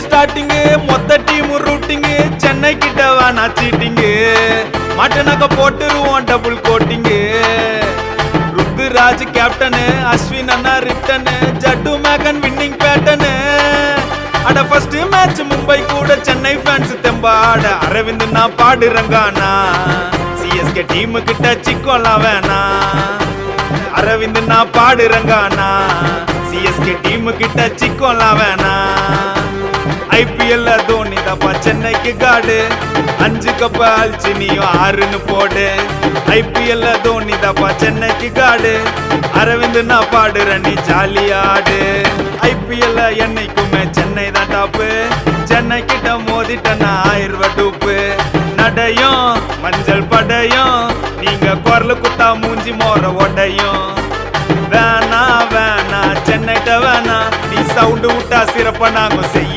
starting மொத்த team routing Chennai கிட்ட வேணா சீட்டிங் மாட்டனாக்க போட்டுருவோம் double coating Ruturaj captain Ashwin அண்ணா ரிட்டனு ஜட்டு மேகன் வின்னிங் பேட்டனு அட ஃபர்ஸ்ட் மேட்ச் மும்பை கூட சென்னை ஃபேன்ஸ் தெம்பாட அரவிந்த் நான் பாடுறங்கானா சிஎஸ்கே டீம் கிட்ட சிக்கோலாம் வேணா அரவிந்த் நான் பாடுறங்கானா சிஎஸ்கே டீம் கிட்ட சிக்கோலாம் வேணா ஐபிஎல்ல தோனி தப்பா சென்னைக்கு காடு 5 கப்ப அழிச்சு நீயும் 6ன்னு போடு ஐபிஎல்ல தோனி தப்பா சென்னைக்கு காடு அரவிந்த் நான் பாடுற நீ ஜாலியாடு ஐபிஎல்ல என்னைக்குமே சென்னை தான் டாப்பு சென்னை கிட்ட மோதிட்டனா 1000 ரூபாய் டூப்பு நடையும் மஞ்சள் படையும் நீங்க குரல் குத்தா மூஞ்சி மோர உடையும் வேணா வேணா சென்னைட்ட வேணா நீ சவுண்டு விட்டா சிறப்பா நாங்க செய்ய